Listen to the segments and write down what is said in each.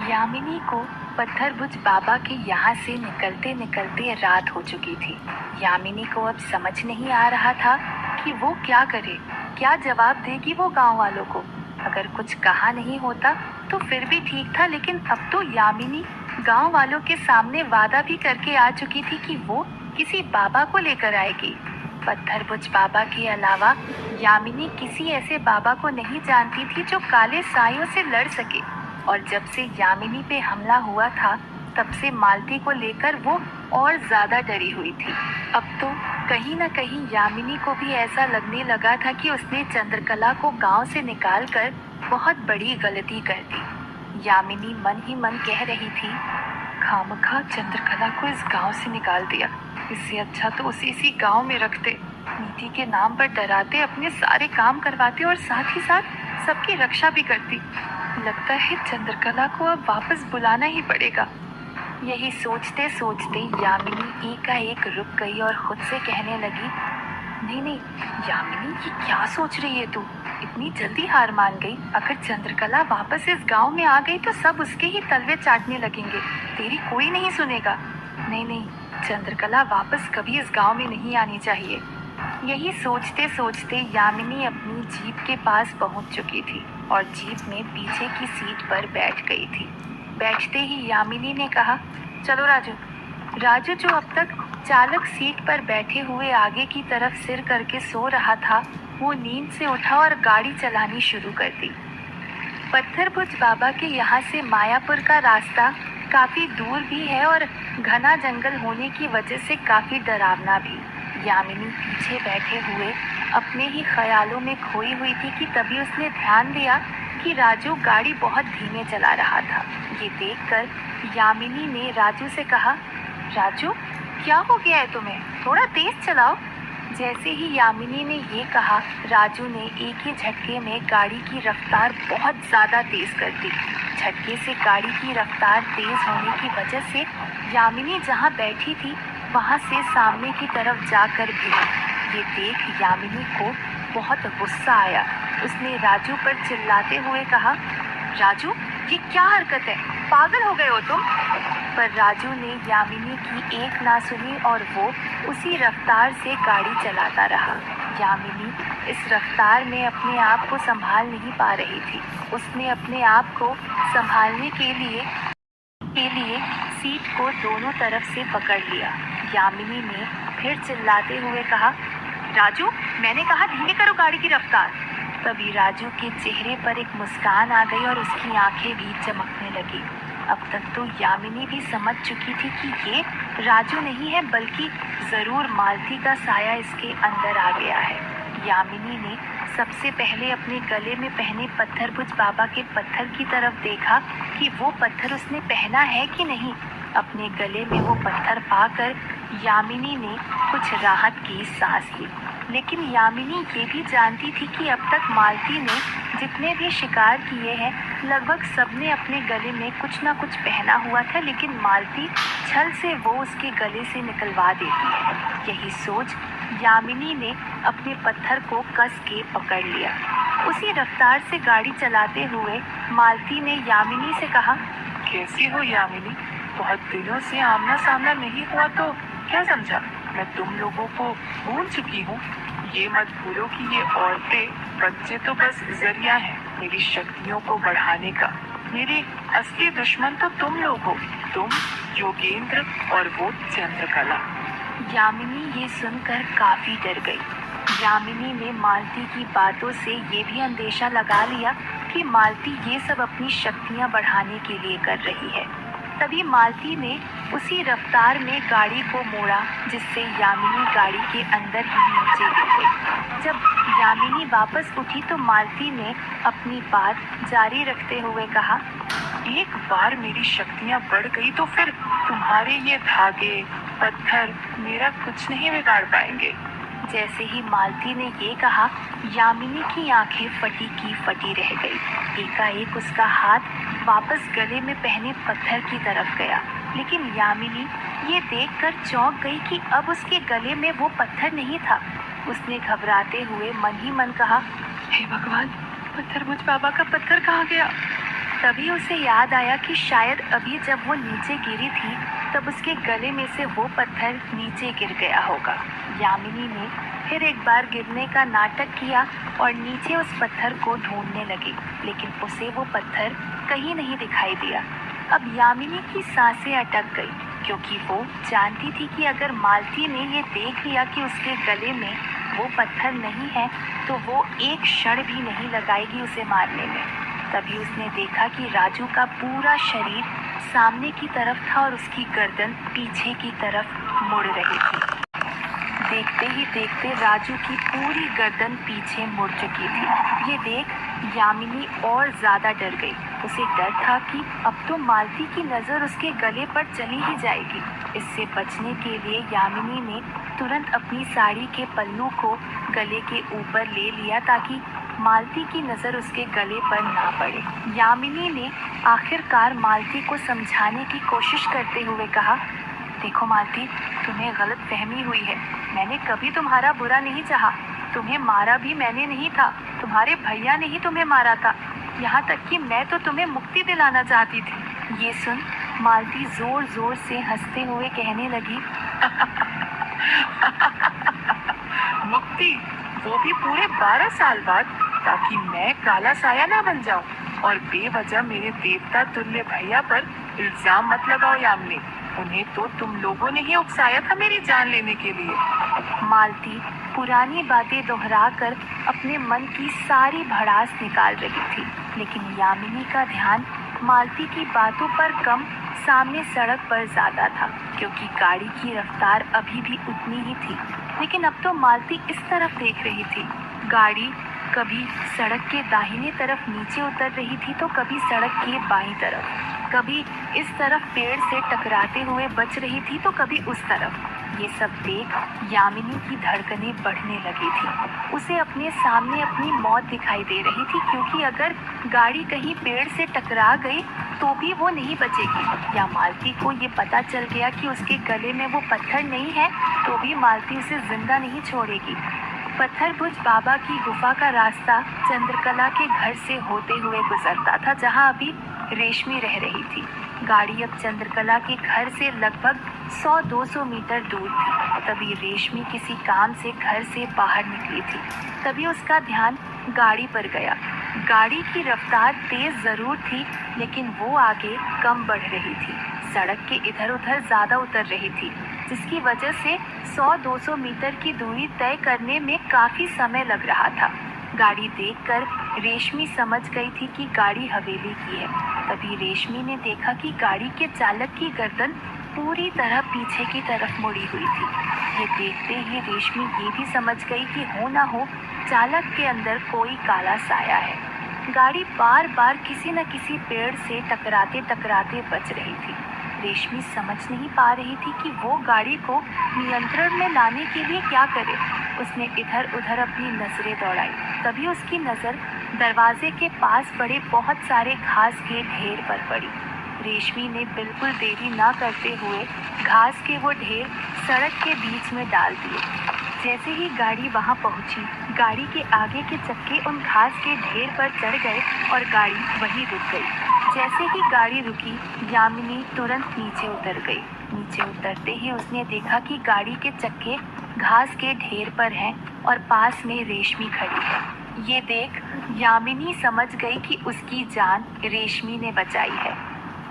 यामिनी को पत्थरबुज बाबा के यहाँ से निकलते निकलते रात हो चुकी थी। यामिनी को अब समझ नहीं आ रहा था कि वो क्या करे, क्या जवाब देगी वो गांव वालों को। अगर कुछ कहा नहीं होता तो फिर भी ठीक था, लेकिन अब तो यामिनी गांव वालों के सामने वादा भी करके आ चुकी थी कि वो किसी बाबा को लेकर आएगी। पत्थरबुज बाबा के अलावा यामिनी किसी ऐसे बाबा को नहीं जानती थी जो काले सायों से लड़ सके। और जब से यामिनी पे हमला हुआ था तब से मालती को लेकर वो और ज्यादा डरी हुई थी। अब तो कहीं न कहीं यामिनी को भी ऐसा लगने लगा था कि उसने चंद्रकला को गांव से निकालकर बहुत बड़ी गलती कर दी। यामिनी मन ही मन कह रही थी, खामखा चंद्रकला को इस गांव से निकाल दिया, इससे अच्छा तो उसे इसी गांव में रखते। नीति के नाम पर डराते, अपने सारे काम करवाते और साथ ही साथ सबकी रक्षा भी करती। लगता है चंद्रकला को अब वापस बुलाना ही पड़ेगा। यही सोचते सोचते यामिनी एकाएक रुक गई और खुद से कहने लगी, नहीं नहीं यामिनी, ये क्या सोच रही है तू? इतनी जल्दी हार मान गई? अगर चंद्रकला वापस इस गांव में आ गई तो सब उसके ही तलवे चाटने लगेंगे, तेरी कोई नहीं सुनेगा। नहीं नहीं, चंद्रकला वापस कभी इस गांव में नहीं आनी चाहिए। यही सोचते सोचते यामिनी अपनी जीप के पास पहुंच चुकी थी और जीप में पीछे की सीट पर बैठ गई थी। बैठते ही यामिनी ने कहा, चलो राजू। राजू, जो अब तक चालक सीट पर बैठे हुए आगे की तरफ सिर करके सो रहा था, वो नींद से उठा और गाड़ी चलानी शुरू कर दी। पत्थरबुज बाबा के यहाँ से मायापुर का रास्ता काफी दूर भी है और घना जंगल होने की वजह से काफी डरावना भी। यामिनी पीछे बैठे हुए अपने ही ख्यालों में खोई हुई थी कि तभी उसने ध्यान दिया कि राजू गाड़ी बहुत धीमे चला रहा था। ये देखकर यामिनी ने राजू से कहा, राजू क्या हो गया है तुम्हें, थोड़ा तेज चलाओ। जैसे ही यामिनी ने ये कहा, राजू ने एक ही झटके में गाड़ी की रफ्तार बहुत ज़्यादा तेज कर दी। झटके से गाड़ी की रफ्तार तेज होने की वजह से यामिनी जहाँ बैठी थी वहाँ से सामने की तरफ जाकर गिरी। ये देख यामिनी को बहुत गुस्सा आया। उसने राजू पर चिल्लाते हुए कहा, राजू ये क्या हरकत है, पागल हो गए हो तुम? पर राजू ने यामिनी की एक ना सुनी और वो उसी रफ्तार से गाड़ी चलाता रहा। यामिनी इस रफ्तार में अपने आप को संभाल नहीं पा रही थी। उसने अपने आप को संभालने के लिए सीट को दोनों तरफ से पकड़ लिया। यामिनी ने फिर चिल्लाते हुए कहा, राजू मैंने कहा धीरे करो गाड़ी की रफ्तार। तभी राजू के चेहरे पर एक मुस्कान आ गई और उसकी आंखें भी चमकने लगी। अब तक तो यामिनी भी समझ चुकी थी कि ये राजू नहीं है, बल्कि ज़रूर मालती का साया इसके अंदर आ गया है। यामिनी ने सबसे पहले अपने गले में पहने पत्थरबुज बाबा के पत्थर की तरफ देखा कि वो पत्थर उसने पहना है कि नहीं। अपने गले में वो पत्थर पाकर यामिनी ने कुछ राहत की सांस ली। लेकिन यामिनी ये भी जानती थी कि अब तक मालती ने जितने भी शिकार किए हैं लगभग सबने अपने गले में कुछ ना कुछ पहना हुआ था, लेकिन मालती छल से वो उसके गले से निकलवा देती है। यही सोच यामिनी ने अपने पत्थर को कस के पकड़ लिया। उसी रफ्तार से गाड़ी चलाते हुए मालती ने यामिनी से कहा, कैसी हो यामिनी? बहुत दिनों से आमना सामना नहीं हुआ तो क्या समझा मैं तुम लोगों को भूल चुकी हूँ। ये मत भूलो कि ये औरतें बच्चे तो बस जरिया है मेरी शक्तियों को बढ़ाने का। मेरे असली दुश्मन तो तुम लोग हो, तुम, योगेंद्र और वो चंद्रकला। यामिनी ये सुनकर काफी डर गई। यामिनी ने मालती की बातों से ये भी अंदेशा लगा लिया कि मालती ये सब अपनी शक्तियाँ बढ़ाने के लिए कर रही है। तभी मालती ने उसी रफ्तार में गाड़ी को मोड़ा जिससे यामिनी गाड़ी के अंदर ही नीचे गिर गई। जब यामिनी वापस उठी तो मालती ने अपनी बात जारी रखते हुए कहा, एक बार मेरी शक्तियाँ बढ़ गई तो फिर तुम्हारे ये धागे पत्थर मेरा कुछ नहीं बिगाड़ पाएंगे। जैसे ही मालती ने ये कहा, यामिनी की आंखें फटी की फटी रह गई। एकाएक उसका हाथ वापस गले में पहने पत्थर की तरफ गया, लेकिन यामिनी ये देखकर चौंक गई कि अब उसके गले में वो पत्थर नहीं था। उसने घबराते हुए मन ही मन कहा, हे भगवान, पत्थरबुज बाबा का पत्थर कहाँ गया? तभी उसे याद आया कि शायद अभी जब वो नीचे गिरी थी तब उसके गले में से वो पत्थर नीचे गिर गया होगा। यामिनी ने फिर एक बार गिरने का नाटक किया और नीचे उस पत्थर को ढूंढने लगी, लेकिन उसे वो पत्थर कहीं नहीं दिखाई दिया। अब यामिनी की सांसें अटक गई, क्योंकि वो जानती थी कि अगर मालती ने ये देख लिया कि उसके गले में वो पत्थर नहीं है तो वो एक क्षण भी नहीं लगाएगी उसे मारने में। तभी उसने देखा कि राजू का पूरा शरीर सामने की तरफ था और उसकी गर्दन पीछे की तरफ मुड़ रही थी। देखते ही देखते राजू की पूरी गर्दन पीछे मुड़ चुकी थी। ये देख यामिनी और ज़्यादा डर गई। उसे डर था कि अब तो मालती की नज़र उसके गले पर चली ही जाएगी। इससे बचने के लिए यामिनी ने तुरंत अपनी साड़ी के पल्लू को गले के ऊपर ले लिया ताकि मालती की नज़र उसके गले पर ना पड़े। यामिनी ने आखिरकार मालती को समझाने की कोशिश करते हुए कहा, देखो मालती, तुम्हें गलत फहमी हुई है। मैंने कभी तुम्हारा बुरा नहीं चाहा। तुम्हें मारा भी मैंने नहीं था, तुम्हारे भैया ने ही तुम्हें मारा था। यहाँ तक कि मैं तो तुम्हें मुक्ति दिलाना चाहती थी। ये सुन मालती जोर जोर से हंसते हुए कहने लगी, मुक्ति, वो भी पूरे 12 साल बाद, ताकि मैं काला साया ना बन जाऊं और बेवजह मेरे देवता तुल्य भैया पर इल्जाम मत लगाओ यामिनी। उन्हें तो तुम लोगों ने ही उकसाया था मेरी जान लेने के लिए। मालती पुरानी बातें दोहराकर अपने मन की सारी भड़ास निकाल रही थी, लेकिन यामिनी का ध्यान मालती की बातों पर कम सामने सड़क पर ज्यादा था, क्योंकि गाड़ी की रफ्तार अभी भी उतनी ही थी। लेकिन अब तो मालती इस तरफ देख रही थी। गाड़ी कभी सड़क के दाहिने तरफ नीचे उतर रही थी तो कभी सड़क के बाईं तरफ, कभी इस तरफ पेड़ से टकराते हुए बच रही थी तो कभी उस तरफ। ये सब देख यामिनी की धड़कनें बढ़ने लगी थी। उसे अपने सामने अपनी मौत दिखाई दे रही थी, क्योंकि अगर गाड़ी कहीं पेड़ से टकरा गई तो भी वो नहीं बचेगी, या मालती को ये पता चल गया कि उसके गले में वो पत्थर नहीं है तो भी मालती उसे जिंदा नहीं छोड़ेगी। पत्थरभुज बाबा की गुफा का रास्ता चंद्रकला के घर से होते हुए गुजरता था, जहां अभी रेशमी रह रही थी। गाड़ी अब चंद्रकला के घर से लगभग 100-200 मीटर दूर थी। तभी रेशमी किसी काम से घर से बाहर निकली थी। तभी उसका ध्यान गाड़ी पर गया। गाड़ी की रफ्तार तेज जरूर थी, लेकिन वो आगे कम बढ़ रही थी। सड़क के इधर उधर ज्यादा उतर रही थी, जिसकी वजह से 100-200 मीटर की दूरी तय करने में काफी समय लग रहा था। गाड़ी देखकर रेशमी समझ गई थी कि गाड़ी हवेली की है। तभी रेशमी ने देखा कि गाड़ी के चालक की गर्दन पूरी तरह पीछे की तरफ मुड़ी हुई थी। ये देखते ही रेशमी ये भी समझ गई कि हो ना हो चालक के अंदर कोई काला साया है। गाड़ी बार बार किसी न किसी पेड़ से टकराते टकराते बच रही थी। रेशमी समझ नहीं पा रही थी कि वो गाड़ी को नियंत्रण में लाने के लिए क्या करे। उसने इधर उधर अपनी नजरें दौड़ाई। तभी उसकी नज़र दरवाजे के पास पड़े बहुत सारे घास के ढेर पर पड़ी। रेशमी ने बिल्कुल देरी ना करते हुए घास के वो ढेर सड़क के बीच में डाल दिए। जैसे ही गाड़ी वहां पहुंची, गाड़ी के आगे के चक्के उन घास के ढेर पर चढ़ गए और गाड़ी वहीं रुक गई। जैसे ही गाड़ी रुकी, यामिनी तुरंत नीचे उतर गई। नीचे उतरते ही उसने देखा कि गाड़ी के चक्के घास के ढेर पर हैं और पास में रेशमी खड़ी है। ये देख यामिनी समझ गई कि उसकी जान रेशमी ने बचाई है।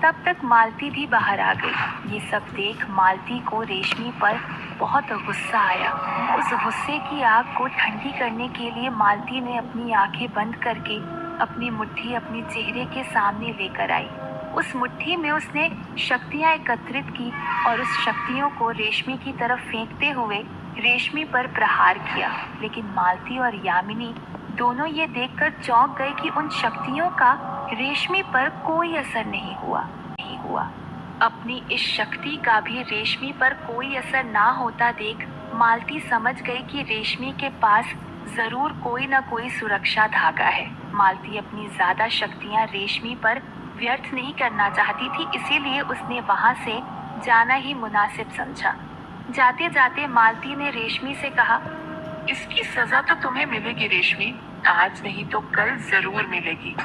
तब तक मालती भी बाहर आ गई। ये सब देख मालती को रेशमी पर बहुत गुस्सा आया। उस गुस्से की आग को ठंडी करने के लिए मालती ने अपनी आंखें बंद करके अपनी मुट्ठी अपने चेहरे के सामने लेकर आई। उस मुट्ठी में उसने शक्तियां एकत्रित की और उस शक्तियों को रेशमी की तरफ फेंकते हुए रेशमी पर प्रहार किया। लेकिन मालती और यामिनी दोनों ये देखकर चौंक गए कि उन शक्तियों का रेशमी पर कोई असर नहीं हुआ। अपनी इस शक्ति का भी रेशमी पर कोई असर ना होता देख मालती समझ गई कि रेशमी के पास जरूर कोई न कोई सुरक्षा धागा है। मालती अपनी ज्यादा शक्तियां रेशमी पर व्यर्थ नहीं करना चाहती थी, इसीलिए उसने वहां से जाना ही मुनासिब समझा। जाते जाते मालती ने रेशमी से कहा, इसकी सजा तो तुम्हें मिलेगी रेशमी, आज नहीं तो कल जरूर मिलेगी।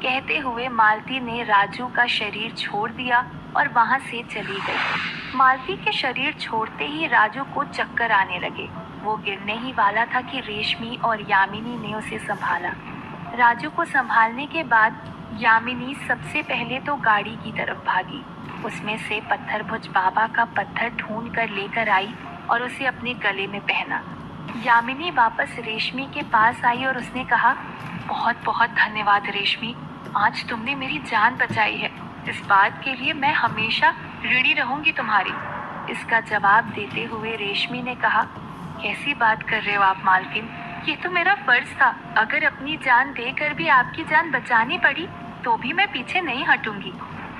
कहते हुए मालती ने राजू का शरीर छोड़ दिया और वहां से चली गई। मालती के शरीर छोड़ते ही राजू को चक्कर आने लगे। वो गिरने ही वाला था कि रेशमी और यामिनी ने उसे संभाला। राजू को संभालने के बाद यामिनी सबसे पहले तो गाड़ी की तरफ भागी। उसमें से पत्थरभुज बाबा का पत्थर ढूंढ कर लेकर आई और उसे अपने गले में पहना। यामिनी वापस रेशमी के पास आई और उसने कहा, बहुत बहुत धन्यवाद रेशमी, आज तुमने मेरी जान बचाई है। इस बात के लिए मैं हमेशा ऋणी रहूंगी तुम्हारी। इसका जवाब देते हुए रेशमी ने कहा, कैसी बात कर रहे हो आप मालकिन, ये तो मेरा फर्ज था। अगर अपनी जान देकर भी आपकी जान बचानी पड़ी तो भी मैं पीछे नहीं हटूंगी।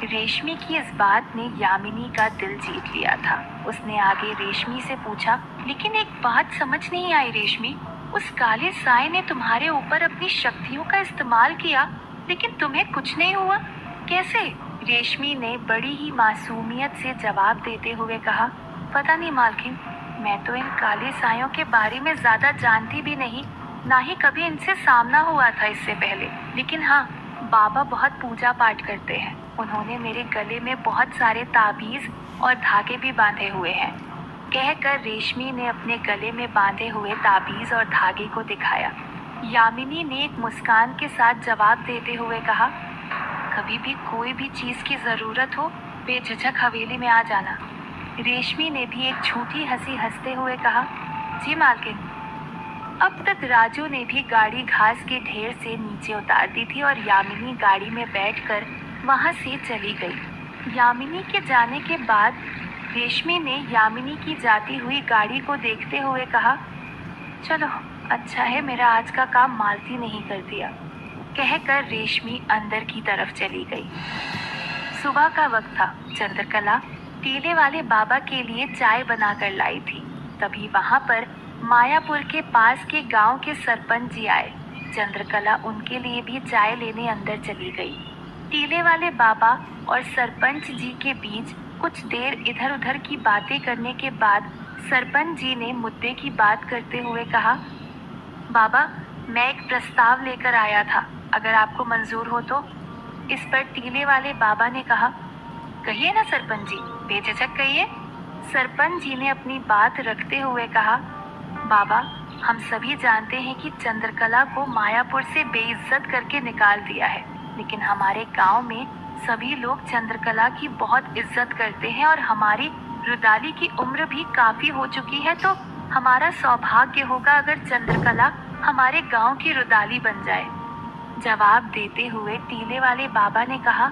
रेशमी की इस बात ने यामिनी का दिल जीत लिया था। उसने आगे रेशमी से पूछा, लेकिन एक बात समझ नहीं आई रेशमी, उस काले साए ने तुम्हारे ऊपर अपनी शक्तियों का इस्तेमाल किया लेकिन तुम्हें कुछ नहीं हुआ, कैसे? रेशमी ने बड़ी ही मासूमियत से जवाब देते हुए कहा, पता नहीं मालकिन, मैं तो इन काले सायों के बारे में ज्यादा जानती भी नहीं, ना ही कभी इनसे सामना हुआ था इससे पहले। लेकिन हाँ, बाबा बहुत पूजा पाठ करते हैं। उन्होंने मेरे गले में बहुत सारे ताबीज और धागे भी बांधे हुए हैं। कहकर रेशमी ने अपने गले में बांधे हुए ताबीज और धागे को दिखाया। यामिनी ने एक मुस्कान के साथ जवाब देते हुए कहा, कभी भी कोई भी चीज की जरूरत हो बेझिझक हवेली में आ जाना। रेशमी ने भी एक झूठी हंसी हंसते हुए कहा, जी मालकिन। अब तक राजू ने भी गाड़ी घास के ढेर से नीचे उतार दी थी और यामिनी गाड़ी में बैठकर वहां से चली गई। यामिनी के जाने के बाद रेशमी ने यामिनी की जाती हुई गाड़ी को देखते हुए कहा, चलो अच्छा है मेरा आज का काम मालती नहीं कर दिया। कहकर रेशमी अंदर की तरफ चली गई। सुबह का वक्त था। चंद्रकला टीले वाले बाबा के लिए चाय बनाकर लाई थी। तभी वहां पर मायापुर के पास के गांव के सरपंच जी आए। चंद्रकला उनके लिए भी चाय लेने अंदर चली गई। टीले वाले बाबा और सरपंच जी के बीच कुछ देर इधर उधर की बातें करने के बाद सरपंच जी ने मुद्दे की बात करते हुए कहा, बाबा मैं एक प्रस्ताव लेकर आया था, अगर आपको मंजूर हो तो। इस पर टीले वाले बाबा ने कहा, कहिए ना सरपंच जी, बेझिझक कहिए। सरपंच जी ने अपनी बात रखते हुए कहा, बाबा हम सभी जानते हैं कि चंद्रकला को मायापुर से बेइज्जत करके निकाल दिया है, लेकिन हमारे गांव में सभी लोग चंद्रकला की बहुत इज्जत करते हैं और हमारी रुदाली की उम्र भी काफी हो चुकी है, तो हमारा सौभाग्य होगा अगर चंद्रकला हमारे गांव की रुदाली बन जाए। जवाब देते हुए टीले वाले बाबा ने कहा,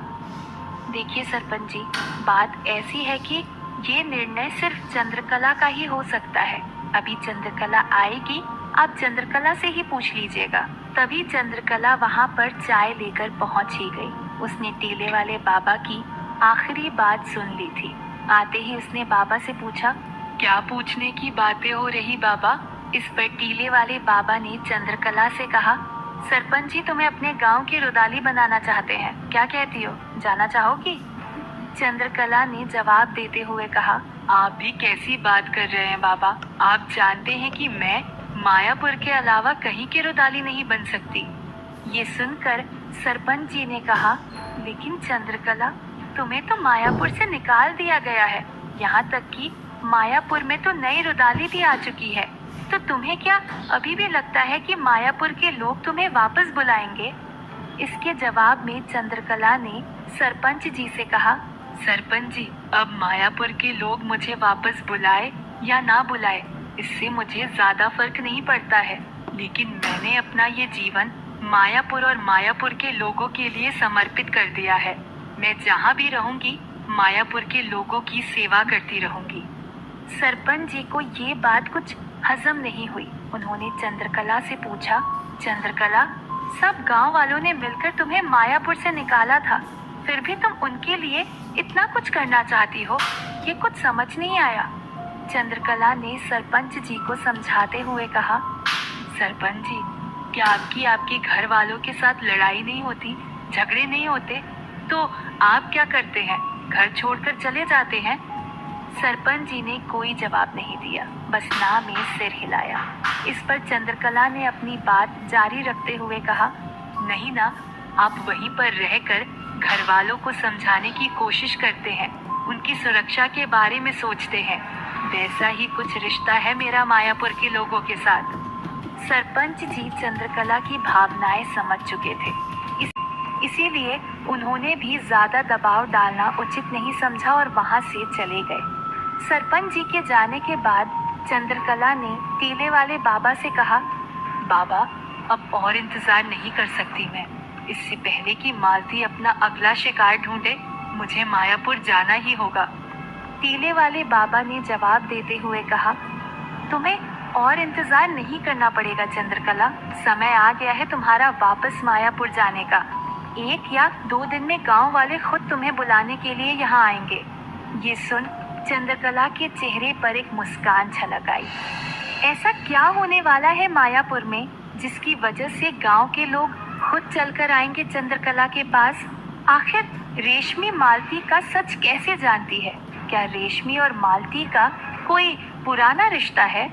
देखिए सरपंच जी, बात ऐसी है कि ये निर्णय सिर्फ चंद्रकला का ही हो सकता है। अभी चंद्रकला आएगी, आप चंद्रकला से ही पूछ लीजिएगा। तभी चंद्रकला वहां पर चाय लेकर पहुंच ही गई। उसने टीले वाले बाबा की आखिरी बात सुन ली थी। आते ही उसने बाबा से पूछा, क्या पूछने की बातें हो रही बाबा? इस पर टीले वाले बाबा ने चंद्रकला से कहा, सरपंच जी तुम्हें अपने गांव की रुदाली बनाना चाहते हैं, क्या कहती हो, जाना चाहोगी? चंद्रकला ने जवाब देते हुए कहा, आप भी कैसी बात कर रहे हैं बाबा, आप जानते हैं कि मैं मायापुर के अलावा कहीं की रुदाली नहीं बन सकती। ये सुनकर सरपंच जी ने कहा, लेकिन चंद्रकला तुम्हें तो मायापुर से निकाल दिया गया है, यहाँ तक कि मायापुर में तो नई रुदाली भी आ चुकी है, तो तुम्हें क्या अभी भी लगता है कि मायापुर के लोग तुम्हें वापस बुलाएंगे? इसके जवाब में चंद्रकला ने सरपंच जी से कहा, सरपंच जी अब मायापुर के लोग मुझे वापस बुलाए या ना बुलाए इससे मुझे ज्यादा फर्क नहीं पड़ता है, लेकिन मैंने अपना ये जीवन मायापुर और मायापुर के लोगों के लिए समर्पित कर दिया है। मैं जहाँ भी रहूंगी मायापुर के लोगों की सेवा करती रहूंगी। सरपंच जी को ये बात कुछ हजम नहीं हुई। उन्होंने चंद्रकला से पूछा, चंद्रकला सब गांव वालों ने मिलकर तुम्हें मायापुर से निकाला था, फिर भी तुम उनके लिए इतना कुछ करना चाहती हो, ये कुछ समझ नहीं आया। चंद्रकला ने सरपंच जी को समझाते हुए कहा, सरपंच जी क्या आपके घर वालों के साथ लड़ाई नहीं होती, झगड़े नहीं होते, तो आप क्या करते हैं, घर छोड़कर चले जाते हैं? सरपंच जी ने कोई जवाब नहीं दिया, बस ना में सिर हिलाया। इस पर चंद्रकला ने अपनी बात जारी रखते हुए कहा, नहीं ना, आप वहीं पर रहकर घर वालों को समझाने की कोशिश करते हैं, उनकी सुरक्षा के बारे में सोचते हैं। वैसा ही कुछ रिश्ता है मेरा मायापुर के लोगों के साथ। सरपंच जी चंद्रकला की भावनाएं समझ चुके थे, इसीलिए उन्होंने भी ज्यादा दबाव डालना उचित नहीं समझा और वहां से चले गए। सरपंच जी के जाने के बाद चंद्रकला ने टीले वाले बाबा से कहा, बाबा अब और इंतजार नहीं कर सकती मैं। इससे पहले कि मालती अपना अगला शिकार ढूंढे, मुझे मायापुर जाना ही होगा। टीले वाले बाबा ने जवाब देते हुए कहा, तुम्हें और इंतजार नहीं करना पड़ेगा चंद्रकला, समय आ गया है तुम्हारा वापस मायापुर जाने का। 1 या 2 दिन में गांव वाले खुद तुम्हें बुलाने के लिए यहाँ आएंगे। ये सुन चंद्रकला के चेहरे पर एक मुस्कान झलक आई। ऐसा क्या होने वाला है मायापुर में जिसकी वजह से गांव के लोग खुद चलकर आएंगे चंद्रकला के पास? आखिर रेशमी मालती का सच कैसे जानती है? क्या रेशमी और मालती का कोई पुराना रिश्ता है?